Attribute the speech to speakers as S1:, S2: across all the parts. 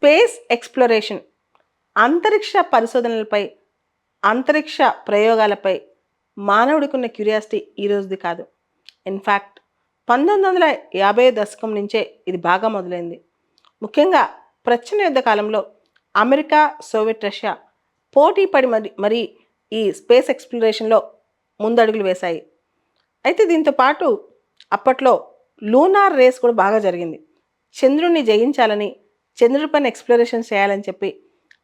S1: Space exploration అంతరిక్ష పరిశోధనలపై, అంతరిక్ష ప్రయోగాలపై మానవుడికున్న curiosity ఈ రోజుది కాదు. ఇన్‌ఫాక్ట్ 1950 దశకం నుంచే ఇది బాగా మొదలైంది. ముఖ్యంగా ప్రచ్ఛన్న యుద్ధ కాలంలో అమెరికా, సోవియట్ రష్యా పోటీ పడి మరి ఈ స్పేస్ ఎక్స్‌ప్లోరేషన్‌లో ముందడుగులు వేశాయి. అయితే దీంతో పాటు అప్పట్లో లూనార్ రేస్ కూడా బాగా జరిగింది. చంద్రుడిని జయించాలని, చంద్రుడిపైన ఎక్స్‌ప్లోరేషన్ చేయాలని చెప్పి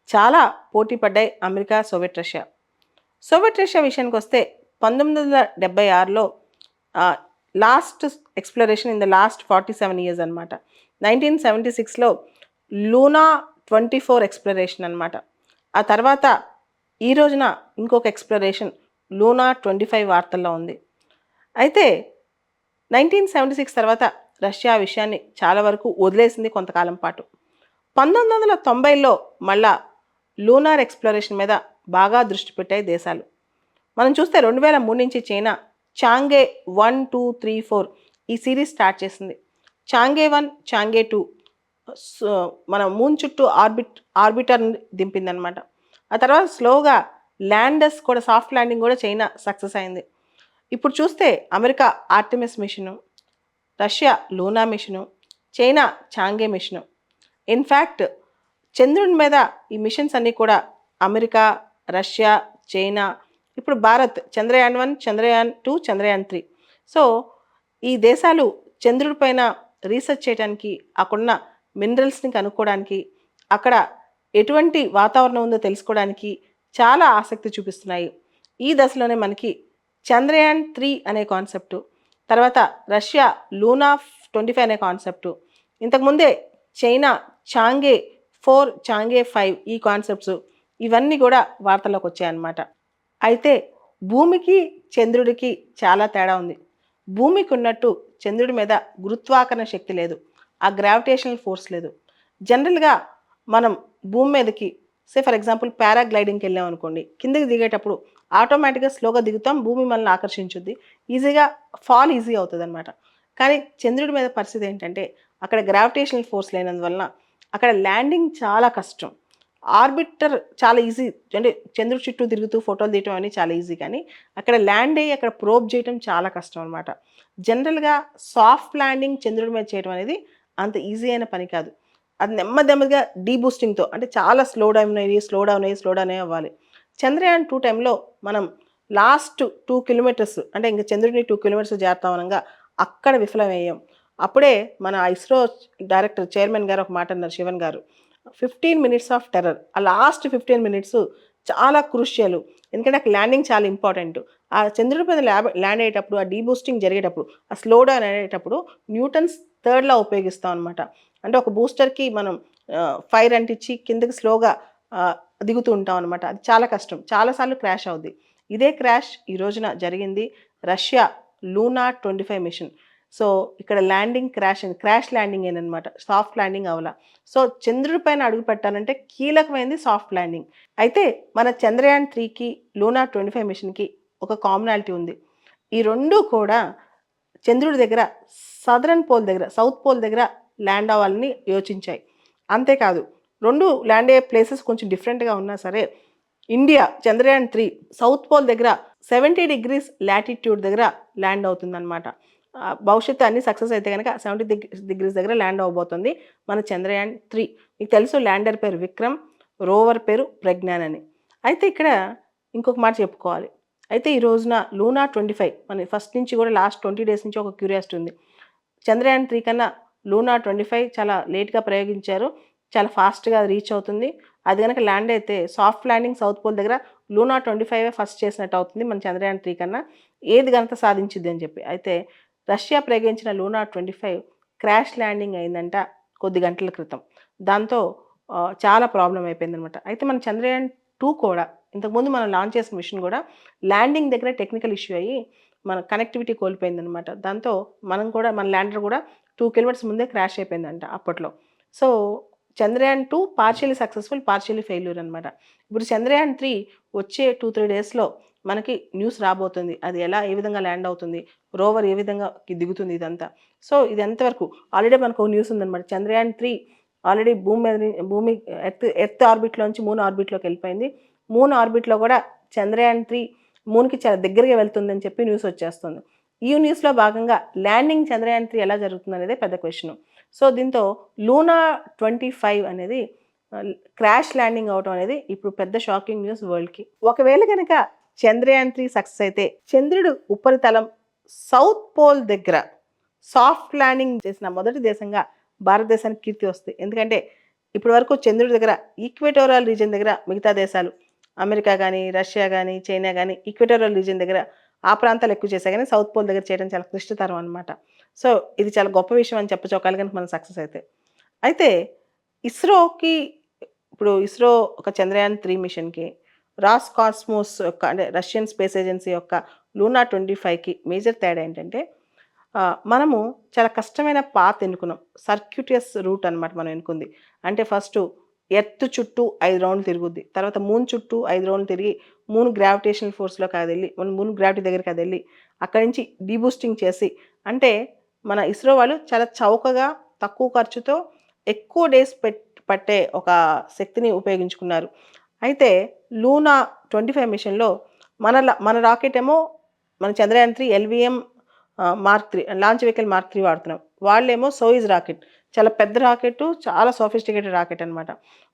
S1: చాలా పోటీ పడ్డాయి America, Soviet Russia. Soviet Russia విషయానికొస్తే 1976లో last exploration in the last 47 years అనమాట. 1976లో లూనా 24 ఎక్స్‌ప్లోరేషన్ అనమాట. ఆ తర్వాత ఈ రోజున ఇంకొక ఎక్స్‌ప్లోరేషన్ లూనా 25 వార్తల్లో ఉంది. అయితే 1976 తర్వాత రష్యా ఆ విషయాన్ని చాలా వరకు వదిలేసింది కొంతకాలం పాటు. 1990లో మళ్ళా లూనార్ ఎక్స్‌ప్లోరేషన్ మీద బాగా దృష్టి పెట్టాయి దేశాలు. మనం చూస్తే 2003 నుంచి చైనా చాంగే 1, 2, 3, 4 ఈ సిరీస్ స్టార్ట్ చేసింది. చాంగే 1, చాంగే 2 మన మూన్ చుట్టూ ఆర్బిటర్‌ని దింపిందనమాట. ఆ తర్వాత స్లోగా ల్యాండర్స్ కూడా సాఫ్ట్ ల్యాండింగ్ కూడా చైనా సక్సెస్ అయింది. ఇప్పుడు చూస్తే America Artemis mission, Russia Luna mission, China Chang'e mission. In fact చంద్రుని మీద ఈ మిషన్స్ అన్నీ కూడా అమెరికా, రష్యా, చైనా, ఇప్పుడు భారత్ చంద్రయాన్ 1, చంద్రయాన్ 2, చంద్రయాన్ 3. సో ఈ దేశాలు చంద్రుడి పైన రీసెర్చ్ చేయడానికి, అక్కడున్న మినరల్స్ని కనుక్కోవడానికి, అక్కడ ఎటువంటి వాతావరణం ఉందో తెలుసుకోవడానికి చాలా ఆసక్తి చూపిస్తున్నాయి. ఈ దశలోనే మనకి చంద్రయాన్ 3 అనే కాన్సెప్టు, తర్వాత రష్యా లూనా 25 అనే కాన్సెప్టు, ఇంతకుముందే చైనా చాంగే 4, చాంగే 5 ఈ కాన్సెప్ట్స్ ఇవన్నీ కూడా వార్తల్లోకి వచ్చాయన్నమాట. అయితే భూమికి, చంద్రుడికి చాలా తేడా ఉంది. భూమికి ఉన్నట్టు చంద్రుడి మీద గురుత్వాకర్షణ శక్తి లేదు. ఆ గ్రావిటేషనల్ ఫోర్స్ లేదు. జనరల్‌గా మనం భూమి మీదకి ఫర్ ఎగ్జాంపుల్ పారాగ్లైడింగ్‌కి వెళ్ళాం అనుకోండి. కిందకి దిగేటప్పుడు ఆటోమేటిక్‌గా స్లోగా దిగుతాం. భూమి మనల్ని ఆకర్షించుద్ది. ఈజీగా ఫాల్ ఈజీ అవుతదనమాట. కానీ చంద్రుడి మీద పరిస్థితి ఏంటంటే అక్కడ గ్రావిటేషనల్ ఫోర్స్ లేనందువలన అక్కడ ల్యాండింగ్ చాలా కష్టం. ఆర్బిటర్ చాలా ఈజీ, అంటే చంద్రుడి చుట్టూ తిరుగుతూ ఫోటోలు తీయటం అని చాలా ఈజీ, కానీ అక్కడ ల్యాండ్ అయ్యి అక్కడ ప్రోబ్ చేయటం చాలా కష్టం అనమాట. జనరల్‌గా సాఫ్ట్ ల్యాండింగ్ చంద్రుడి మీద చేయడం అనేది అంత ఈజీ అయిన పని కాదు. అది నెమ్మదిగా డీబూస్టింగ్‌తో, అంటే చాలా స్లో డౌన్ అయ్యి అవ్వాలి. చంద్రయాన్ 2 టైంలో మనం లాస్ట్ 2 కిలోమీటర్స్, అంటే ఇంక చంద్రుడిని 2 కిలోమీటర్స్ చేరుతాం అనంగా అక్కడ విఫలమయ్యాం. అప్పుడే మన ఇస్రో డైరెక్టర్ చైర్మన్ గారు ఒక మాట అన్నారు, శివన్ గారు. 15 మినిట్స్ ఆఫ్ టెర్రర్. ఆ లాస్ట్ 15 మినిట్స్ చాలా క్రూషియల్. ఎందుకంటే అక్కడ ల్యాండింగ్ చాలా ఇంపార్టెంట్. ఆ చంద్రుడి మీద ల్యాండ్ అయ్యేటప్పుడు, ఆ డీబూస్టింగ్ జరిగేటప్పుడు, ఆ స్లో డౌన్ అయ్యేటప్పుడు న్యూటన్స్ థర్డ్ లా ఉపయోగిస్తాం అనమాట. అంటే ఒక బూస్టర్‌కి మనం ఫైర్ అంటించి కిందకి స్లోగా దిగుతూ ఉంటాం అనమాట. అది చాలా కష్టం. చాలా సార్లు క్రాష్ అవుద్ది. ఇదే క్రాష్ ఈ రోజున జరిగింది రష్యా లూనా 25 మిషన్. సో ఇక్కడ ల్యాండింగ్ క్రాష్ ల్యాండింగ్ ఏననమాట. సాఫ్ట్ ల్యాండింగ్ అవ్వల. సో చంద్రుడి పైన అడుగు పెట్టాలంటే కీలకమైనది సాఫ్ట్ ల్యాండింగ్. అయితే మన చంద్రయాన్ 3కి, లూనా 25 మిషన్‌కి ఒక కామనాలిటీ ఉంది. ఈ 2 కూడా చంద్రుడి దగ్గర సౌత్ పోల్ దగ్గర ల్యాండ్ అవ్వాలని యోచించాయి. అంతేకాదు 2 ల్యాండ్ అయ్యే ప్లేసెస్ కొంచెం డిఫరెంట్‌గా ఉన్నా సరే, ఇండియా చంద్రయాన్ 3 సౌత్ పోల్ దగ్గర 70 డిగ్రీస్ లాటిట్యూడ్ దగ్గర ల్యాండ్ అవుతుందన్నమాట. భవిష్యత్తు అన్ని సక్సెస్ అయితే గనక 70 డిగ్రీస్ దగ్గర ల్యాండ్ అవ్వబోతుంది మన చంద్రయాన్ 3. మీకు తెలుసు ల్యాండర్ పేరు విక్రమ్, రోవర్ పేరు ప్రజ్ఞాన్ అని. అయితే ఇక్కడ ఇంకొక మాట చెప్పుకోవాలి. అయితే ఈ రోజున లూనా 25 మన ఫస్ట్ నుంచి కూడా లాస్ట్ 20 డేస్ నుంచి ఒక క్యూరియాసిటీ ఉంది. చంద్రయాన్ 3 కన్నా లూనా 25 చాలా లేట్‌గా ప్రయోగించారు. చాలా ఫాస్ట్‌గా రీచ్ అవుతుంది. అది గనక ల్యాండ్ అయితే సాఫ్ట్ ల్యాండింగ్ సౌత్ పోల్ దగ్గర లూనా 25 ఫస్ట్ చేసినట్టు అవుతుంది మన చంద్రయాన్ 3 కన్నా. ఏది ఘనత సాధించిద్ది అని చెప్పి. అయితే రష్యా ప్రయోగించిన లూనా 25 క్రాష్ ల్యాండింగ్ అయిందంట కొద్ది గంటల క్రితం. దాంతో చాలా ప్రాబ్లమ్ అయిపోయిందనమాట. అయితే మన చంద్రయాన్ 2 కూడా ఇంతకుముందు మనం లాంచ్ చేసిన మిషన్ కూడా ల్యాండింగ్ దగ్గర టెక్నికల్ ఇష్యూ అయ్యి మన కనెక్టివిటీ కోల్పోయిందనమాట. దాంతో మన ల్యాండర్ కూడా 2 కిలోమీటర్స్ ముందే క్రాష్ అయిపోయిందంట అప్పట్లో. So Chandrayaan 2 partially successful, partially failure అనమాట. ఇప్పుడు చంద్రయాన్ 3 వచ్చే 2, 3 డేస్‌లో మనకి న్యూస్ రాబోతుంది. అది ఏ విధంగా ల్యాండ్ అవుతుంది, రోవర్ ఏ విధంగా దిగుతుంది ఇదంతా. సో ఇది ఎంతవరకు ఆల్రెడీ మనకు న్యూస్ ఉందనమాట. చంద్రయాన్ 3 ఆల్రెడీ భూమి మీద భూమి ఎర్త్ ఆర్బిట్లోంచి మూన్ ఆర్బిట్లోకి వెళ్ళిపోయింది. మూన్ ఆర్బిట్లో కూడా చంద్రయాన్-3 మూన్‌కి చాలా దగ్గరగా వెళ్తుందని చెప్పి న్యూస్ వచ్చేస్తుంది. ఈ న్యూస్‌లో భాగంగా ల్యాండింగ్ చంద్రయాన్-3 ఎలా జరుగుతుందనేదే పెద్ద క్వెషను. సో, దీంతో లూనా 25 అనేది క్రాష్ ల్యాండింగ్ అవ్వటం అనేది ఇప్పుడు పెద్ద షాకింగ్ న్యూస్ వరల్డ్‌కి. ఒకవేళ గనక చంద్రయాన్-3 సక్సెస్ అయితే చంద్రుడి ఉపరితలం సౌత్ పోల్ దగ్గర సాఫ్ట్ ల్యాండింగ్ చేసిన మొదటి దేశంగా భారతదేశానికి కీర్తి వస్తుంది. ఎందుకంటే ఇప్పటి వరకు చంద్రుడి దగ్గర ఈక్వెటోరియల్ రీజియన్ దగ్గర మిగతా దేశాలు అమెరికా కానీ, రష్యా కానీ, చైనా కానీ ఈక్వెటోరియల్ రీజియన్ దగ్గర ఆ ప్రాంతాలు ఎక్కువ చేశాయి కానీ సౌత్ పోల్ దగ్గర చేయడం చాలా క్లిష్టతరం అనమాట. సో, ఇది చాలా గొప్ప విషయం అని చెప్పొచ్చు ఒకవేళ కనుక మనం సక్సెస్ అయితే. అయితే ఇస్రోకి ఇప్పుడు ఇస్రో ఒక చంద్రయాన్-3 మిషన్‌కి, రాస్కాస్మోస్ యొక్క అంటే రష్యన్ స్పేస్ ఏజెన్సీ యొక్క లూనా 25కి మేజర్ తేడా ఏంటంటే మనము చాలా కష్టమైన పాత్ ఎన్నుకున్నాం. సర్క్యూటియస్ రూట్ అనమాట మనం ఎన్నుకుంది. అంటే ఫస్టు ఎర్త్ చుట్టూ 5 రౌండ్లు తిరుగుద్ది. తర్వాత మూన్ చుట్టూ 5 రౌండ్లు తిరిగి మూన్ గ్రావిటేషనల్ ఫోర్స్‌లోకి అదెళ్ళి మూన్ గ్రావిటీ దగ్గరికి అదెళ్ళి అక్కడి నుంచి డీబూస్టింగ్ చేసి అంటే మన ఇస్రో వాళ్ళు చాలా చౌకగా తక్కువ ఖర్చుతో ఎక్కువ డేస్ పట్టే ఒక శక్తిని ఉపయోగించుకున్నారు. అయితే లూనా 25 మిషన్‌లో మన రాకెట్ ఏమో మన Chandrayaan three LVM mark 3 launch vehicle mark 3 వాడుతున్నాం. వాళ్ళేమో సోయిజ్ రాకెట్. చాలా పెద్ద రాకెట్టు, చాలా సోఫిస్టికేటెడ్ రాకెట్ అనమాట.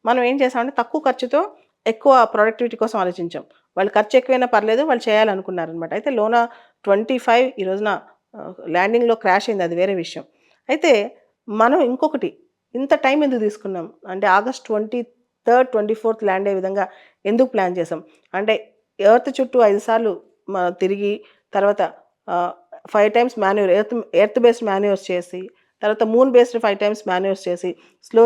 S1: మనం ఏం చేసామంటే తక్కువ ఖర్చుతో ఎక్కువ ప్రొడక్టివిటీ కోసం ఆలోచించాం. వాళ్ళు ఖర్చు ఎక్కువైనా పర్లేదు వాళ్ళు చేయాలనుకున్నారనమాట. అయితే లోనా 25 ఈ రోజున ల్యాండింగ్‌లో క్రాష్ అయింది అది వేరే విషయం. అయితే మనం ఇంకొకటి ఇంత టైం ఎందుకు తీసుకున్నాం? అంటే ఆగస్ట్ 23, 24 ల్యాండ్ అయ్యే విధంగా ఎందుకు ప్లాన్ చేసాం? అంటే ఎర్త్ చుట్టూ 5 సార్లు తిరిగి తర్వాత 5 టైమ్స్ మాన్యూవర్ ఎర్త్ బేస్డ్ మాన్యూవర్స్ చేసి, తర్వాత మూన్ బేస్డ్ 5 టైమ్స్ మాన్యూవర్స్ చేసి,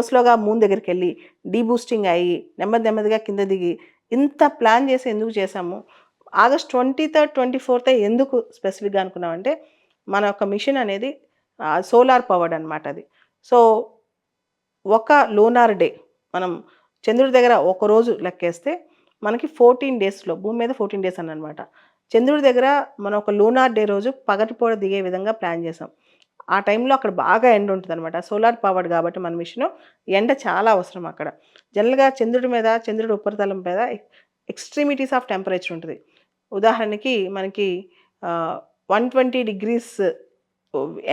S1: స్లోగా మూన్ దగ్గరికెళ్ళి, డీబూస్టింగ్ అయ్యి, నెమ్మదిగా కింద దిగి, ఇంత ప్లాన్ చేసి ఎందుకు చేశాము? ఆగస్ట్ 23, 24 ఎందుకు స్పెసిఫిక్‌గా అనుకున్నామంటే, మన యొక్క మిషన్ అనేది సోలార్ పవర్డ్ అనమాట అది. సో, ఒక లూనార్ డే మనం చంద్రుడి దగ్గర ఒకరోజు లెక్కేస్తే మనకి 14 డేస్‌లో భూమి మీద 14 డేస్ అననమాట. చంద్రుడి దగ్గర మనం ఒక లూనార్ డే రోజు పగటిపూట దిగే విధంగా ప్లాన్ చేసాం. ఆ టైంలో అక్కడ బాగా ఎండ ఉంటదనమాట. సోలార్ పవర్డ్ కాబట్టి మన మిషను ఎండ చాలా అవసరం అక్కడ. జనరల్‌గా చంద్రుడి మీద, చంద్రుడి ఉపరితలం మీద ఎక్స్‌ట్రీమిటీస్ ఆఫ్ టెంపరేచర్ ఉంటది. ఉదాహరణకి మనకి 120 డిగ్రీస్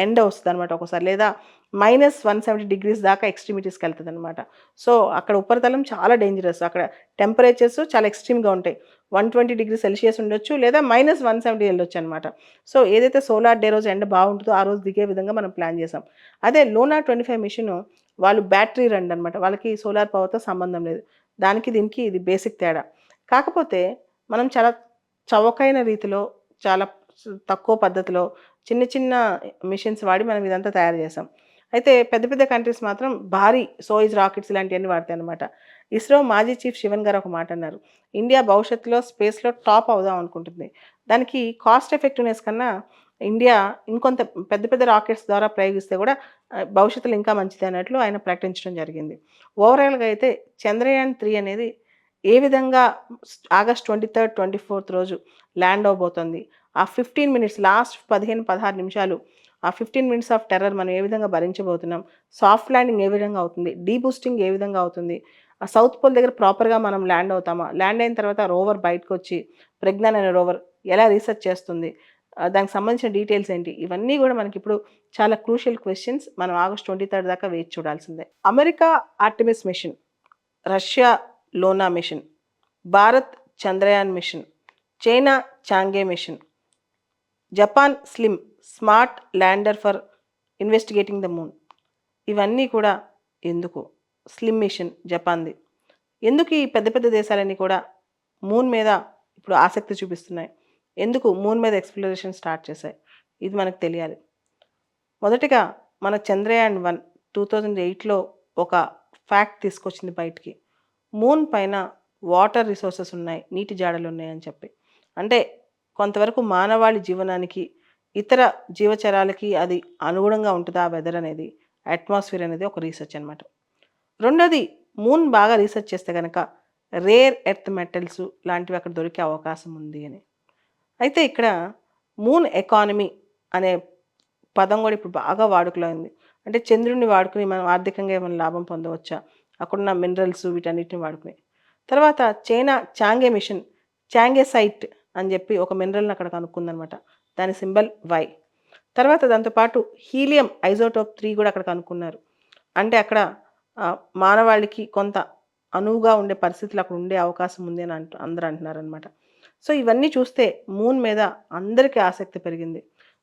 S1: ఎండ వస్తదనమాట ఒక్కోసారి. లేదా -170 దాకా ఎక్స్‌ట్రీమిటీస్‌కెళ్తదనమాట. సో, అక్కడ ఉపరితలం చాలా డేంజరస్. అక్కడ టెంపరేచర్స్ చాలా ఎక్స్‌ట్రీమ్‌గా ఉంటాయి. 120 సెల్సియస్ ఉండొచ్చు. లేదా -170 ఎళ్ళొచ్చనమాట. సో, ఏదైతే సోలార్ డే రోజు ఎండ బావుంటదో ఆ రోజు దిగే విధంగా మనం ప్లాన్ చేసాం. అదే లూనా 25 మిషను వాళ్ళు బ్యాటరీ రన్డ్ అనమాట. వాళ్ళకి సోలార్ పవర్‌తో సంబంధం లేదు. దానికి దీనికి ఇది బేసిక్ తేడా. కాకపోతే మనం చాలా చవకైన రీతిలో చాలా తక్కువ పద్ధతిలో చిన్న మిషన్స్ వాడి మనం ఇదంతా తయారు చేసాం. అయితే పెద్ద కంట్రీస్ మాత్రం భారీ సోయిజ్ రాకెట్స్ ఇలాంటియన్నీ వాడతాయన్నమాట. ఇస్రో మాజీ చీఫ్ శివన్ గారు ఒక మాట అన్నారు. ఇండియా భవిష్యత్తులో స్పేస్‌లో టాప్ అవుదాం అనుకుంటుంది. దానికి కాస్ట్ ఎఫెక్టివ్‌నెస్ కన్నా ఇండియా ఇంకొంత పెద్ద రాకెట్స్ ద్వారా ప్రయోగిస్తే కూడా భవిష్యత్తులో ఇంకా మంచిది అన్నట్లు ఆయన ప్రకటించడం జరిగింది. ఓవరాల్‌గా అయితే చంద్రయాన్-3 అనేది ఏ విధంగా ఆగస్ట్ 23, 24 రోజు ల్యాండ్ అవ్వబోతోంది. ఆ 15 మినిట్స్ లాస్ట్ 15, 16 నిమిషాలు ఆ 15 మినిట్స్ ఆఫ్ టెర్రర్ మనం ఏ విధంగా భరించబోతున్నాం. సాఫ్ట్ ల్యాండింగ్ ఏ విధంగా అవుతుంది. డీబూస్టింగ్ ఏ విధంగా అవుతుంది. ఆ సౌత్ పోల్ దగ్గర ప్రాపర్‌గా మనం ల్యాండ్ అవుతామా? ల్యాండ్ అయిన తర్వాత రోవర్ బయటకొచ్చి ప్రజ్ఞాన్ అనే రోవర్ ఎలా రీసెర్చ్ చేస్తుంది. దానికి సంబంధించిన డీటెయిల్స్ ఏంటి? ఇవన్నీ గూడా మనకిప్పుడు చాలా క్రూషియల్ క్వెషన్స్. మనం ఆగస్ట్ 23 దాకా వేచి చూడాల్సిందే. America Artemis mission, Russia Luna mission, Bharat Chandrayaan mission, China Chang'e mission, Japan smart lander for investigating the moon. ఇవన్నీ కూడా ఎందుకు? స్లిమ్ మిషన్ జపాన్‌ది. ఎందుకు ఈ పెద్ద దేశాలన్నీ కూడా మూన్ మీద ఇప్పుడు ఆసక్తి చూపిస్తున్నాయి? ఎందుకు మూన్ మీద ఎక్స్‌ప్లోరేషన్ స్టార్ట్ చేశాయి? ఇది మనకు తెలియాలి. మొదటిగా మన చంద్రయాన్-1 2008లో ఒక ఫ్యాక్ట్ తీసుకొచ్చింది బయటికి. మూన్ పైన వాటర్ రిసోర్సెస్ ఉన్నాయి. నీటి జాడలు ఉన్నాయని చెప్పి. అంటే కొంతవరకు మానవాళి జీవనానికి, ఇతర జీవచరాలకి అది అనుగుణంగా ఉంటదా ఆ వెదర్ అనేది, అట్మాస్ఫియర్ అనేది ఒక రీసెర్చ్ అనమాట. రెండోది మూన్ బాగా రీసెర్చ్ చేస్తే గనక రేర్ ఎర్త్ మెటల్స్ లాంటివి అక్కడ దొరికే అవకాశం ఉంది అని. అయితే ఇక్కడ మూన్ ఎకానమీ అనే పదం కూడా ఇప్పుడు బాగా వాడుకలో ఉంది. అంటే చంద్రుడిని వాడుకుని మనం ఆర్థికంగా ఏమైనా లాభం పొందవచ్చా? అక్కడున్న మినరల్స్ వీటన్నిటిని వాడుకుని. తర్వాత చైనా చాంగే మిషన్, చాంగే సైట్ అని చెప్పి ఒక మినరల్‌ని అక్కడ కనుక్కుందనమాట. దాని సింబల్ వై. తర్వాత దాంతో పాటు హీలియం ఐసోటోప్ 3 కూడా అక్కడ కనుక్కున్నారు. అంటే అక్కడ మానవాళికి కొంత అనువుగా ఉండే పరిస్థితులు అక్కడ ఉండే అవకాశం ఉంది అని అందరూ అంటున్నారనమాట. సో, ఇవన్నీ చూస్తే మూన్ మీద అందరికీ ఆసక్తి పెరిగింది.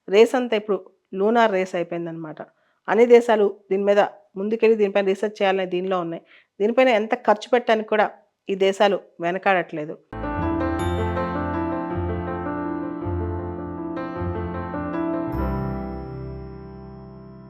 S1: రేస్ అంతా ఇప్పుడు లూనార్ రేస్ అయిపోయిందనమాట. అన్ని దేశాలు దీని మీద ముందుకెళ్ళి దీనిపైన రీసెర్చ్ చేయాలనే దీనిలో ఉన్నాయి. దీనిపైన ఎంత ఖర్చు పెట్టడానికి కూడా ఈ దేశాలు వెనకాడట్లేదు.